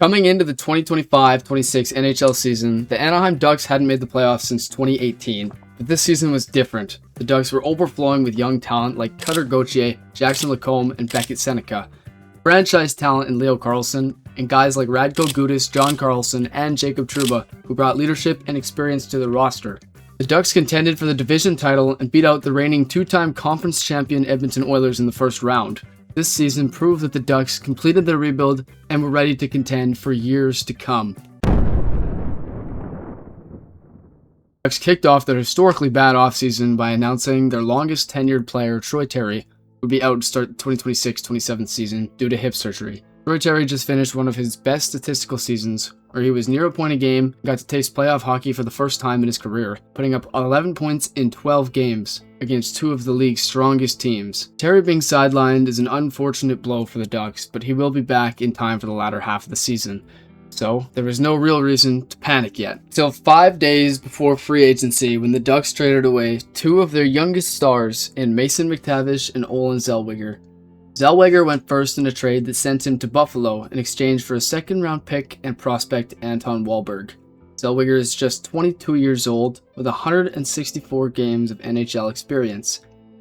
Coming into the 2025-26 NHL season, the Anaheim Ducks hadn't made the playoffs since 2018, but this season was different. The Ducks were overflowing with young talent like Cutter Gauthier, Jackson Lacombe, and Beckett Seneca, franchise talent in Leo Carlsson, and guys like Radko Gudas, John Carlson, and Jacob Trouba, who brought leadership and experience to the roster. The Ducks contended for the division title and beat out the reigning two-time conference champion Edmonton Oilers in the first round. This season proved that the Ducks completed their rebuild and were ready to contend for years to come. The Ducks kicked off their historically bad offseason by announcing their longest tenured player, Troy Terry, would be out to start the 2026-27 season due to hip surgery. Troy Terry just finished one of his best statistical seasons, where he was near a point a game and got to taste playoff hockey for the first time in his career, putting up 11 points in 12 games against two of the league's strongest teams. Terry being sidelined is an unfortunate blow for the Ducks, but he will be back in time for the latter half of the season. So, there is no real reason to panic yet. Till 5 days before free agency, when the Ducks traded away two of their youngest stars in Mason McTavish and Olen Zellweger. Zellweger went first in a trade that sent him to Buffalo in exchange for a second-round pick and prospect Anton Wahlberg. Zellweger is just 22 years old with 164 games of NHL experience.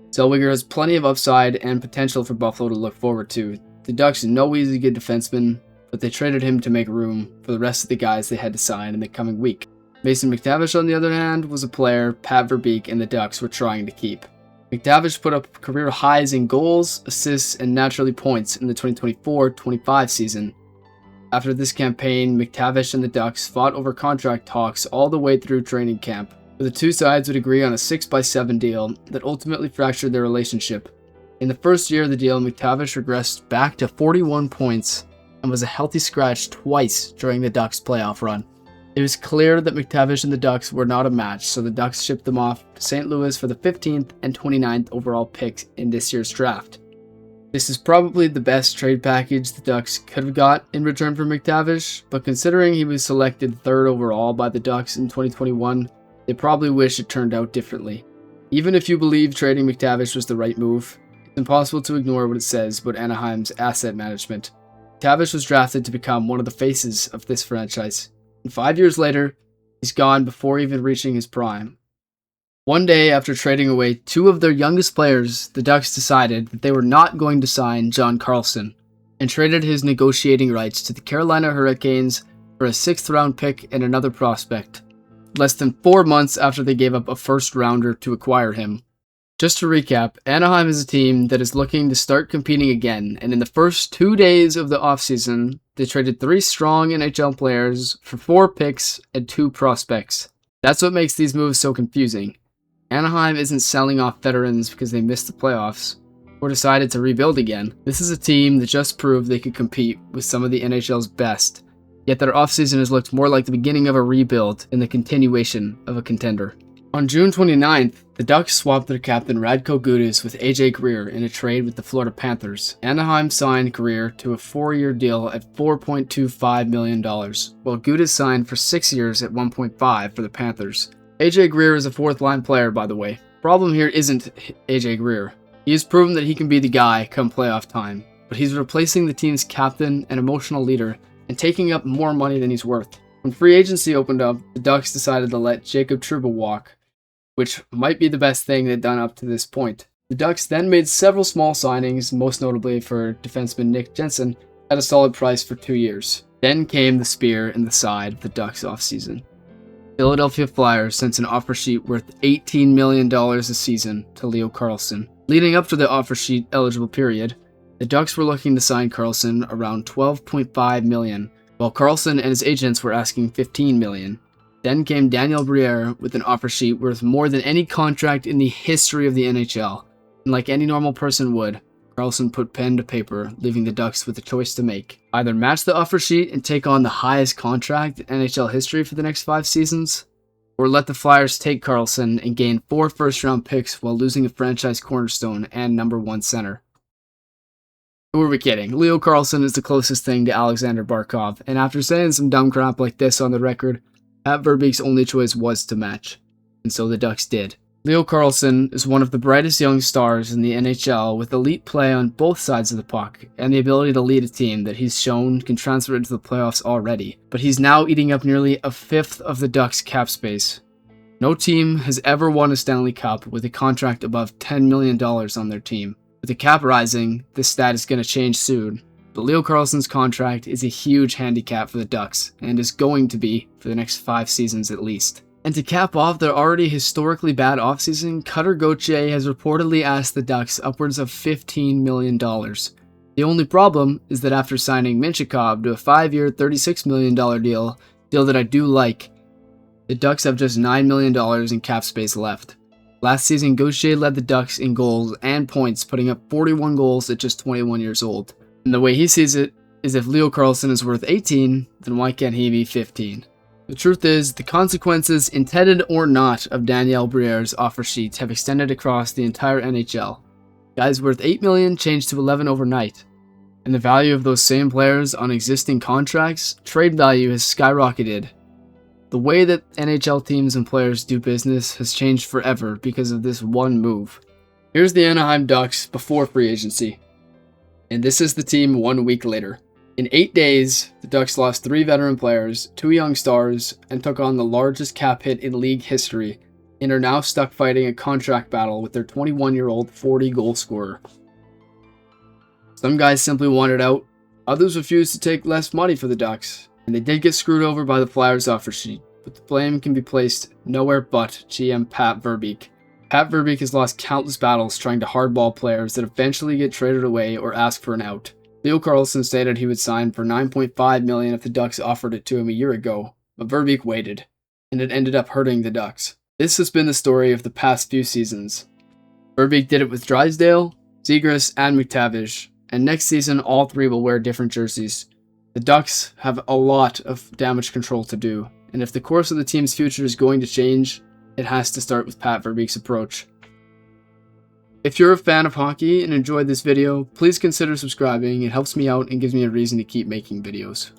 Zellweger has plenty of upside and potential for Buffalo to look forward to. The Ducks are no easy good defenseman, but they traded him to make room for the rest of the guys they had to sign in the coming week. Mason McTavish, on the other hand, was a player Pat Verbeek and the Ducks were trying to keep. McTavish put up career highs in goals, assists, and naturally points in the 2024-25 season. After this campaign, McTavish and the Ducks fought over contract talks all the way through training camp, where the two sides would agree on a 6x7 deal that ultimately fractured their relationship. In the first year of the deal, McTavish regressed back to 41 points and was a healthy scratch twice during the Ducks' playoff run. It was clear that McTavish and the Ducks were not a match, so the Ducks shipped them off to St. Louis for the 15th and 29th overall picks in this year's draft. This is probably the best trade package the Ducks could have got in return for McTavish, but considering he was selected 3rd overall by the Ducks in 2021, they probably wish it turned out differently. Even if you believe trading McTavish was the right move, it's impossible to ignore what it says about Anaheim's asset management. McTavish was drafted to become one of the faces of this franchise. And 5 years later, he's gone before even reaching his prime. One day after trading away two of their youngest players, the Ducks decided that they were not going to sign John Carlson and traded his negotiating rights to the Carolina Hurricanes for a 6th-round pick and another prospect, less than 4 months after they gave up a first-rounder to acquire him. Just to recap, Anaheim is a team that is looking to start competing again, and in the first 2 days of the offseason, they traded 3 strong NHL players for 4 picks and 2 prospects. That's what makes these moves so confusing. Anaheim isn't selling off veterans because they missed the playoffs or decided to rebuild again. This is a team that just proved they could compete with some of the NHL's best, yet their offseason has looked more like the beginning of a rebuild than the continuation of a contender. On June 29th, the Ducks swapped their captain Radko Gudas with AJ Greer in a trade with the Florida Panthers. Anaheim signed Greer to a 4-year deal at $4.25 million, while Gudas signed for 6 years at $1.5 million for the Panthers. AJ Greer is a 4th-line player, by the way. Problem here isn't AJ Greer. He has proven that he can be the guy come playoff time, but he's replacing the team's captain and emotional leader and taking up more money than he's worth. When free agency opened up, the Ducks decided to let Jacob Trouba walk, which might be the best thing they've done up to this point. The Ducks then made several small signings, most notably for defenseman Nick Jensen, at a solid price for 2 years. Then came the spear in the side of the Ducks offseason. Philadelphia Flyers sent an offer sheet worth $18 million a season to Leo Carlsson. Leading up to the offer sheet eligible period, the Ducks were looking to sign Carlsson around $12.5 million, while Carlsson and his agents were asking $15 million. Then came Daniel Briere with an offer sheet worth more than any contract in the history of the NHL. And like any normal person would, Carlsson put pen to paper, leaving the Ducks with a choice to make. Either match the offer sheet and take on the highest contract in NHL history for the next 5 seasons, or let the Flyers take Carlsson and gain 4 first-round picks while losing a franchise cornerstone and number 1 center. Who are we kidding? Leo Carlsson is the closest thing to Alexander Barkov, and after saying some dumb crap like this on the record, Pat Verbeek's only choice was to match, and so the Ducks did. Leo Carlsson is one of the brightest young stars in the NHL with elite play on both sides of the puck and the ability to lead a team that he's shown can transfer into the playoffs already. But he's now eating up nearly a fifth of the Ducks' cap space. No team has ever won a Stanley Cup with a contract above $10 million on their team. With the cap rising, this stat is going to change soon. But Leo Carlsson's contract is a huge handicap for the Ducks, and is going to be for the next 5 seasons at least. And to cap off their already historically bad offseason, Cutter Gauthier has reportedly asked the Ducks upwards of $15 million. The only problem is that after signing Mintyukov to a 5-year, $36 million deal that I do like, the Ducks have just $9 million in cap space left. Last season, Gauthier led the Ducks in goals and points, putting up 41 goals at just 21 years old. And the way he sees it is if Leo Carlsson is worth 18, then why can't he be 15? The truth is, the consequences, intended or not, of Daniel Briere's offer sheet have extended across the entire NHL. Guys worth $8 million changed to 11 overnight. And the value of those same players on existing contracts, trade value has skyrocketed. The way that NHL teams and players do business has changed forever because of this one move. Here's the Anaheim Ducks before free agency. And this is the team 1 week later. In 8 days, the Ducks lost 3 veteran players, 2 young stars, and took on the largest cap hit in league history, and are now stuck fighting a contract battle with their 21-year-old 40-goal scorer. Some guys simply wanted out, others refused to take less money for the Ducks, and they did get screwed over by the Flyers offer sheet, but the blame can be placed nowhere but GM Pat Verbeek. Pat Verbeek has lost countless battles trying to hardball players that eventually get traded away or ask for an out. Leo Carlsson stated he would sign for $9.5 million if the Ducks offered it to him a year ago, but Verbeek waited, and it ended up hurting the Ducks. This has been the story of the past few seasons. Verbeek did it with Drysdale, Zegras, and McTavish, and next season all 3 will wear different jerseys. The Ducks have a lot of damage control to do, and if the course of the team's future is going to change, it has to start with Pat Verbeek's approach. If you're a fan of hockey and enjoyed this video, please consider subscribing. It helps me out and gives me a reason to keep making videos.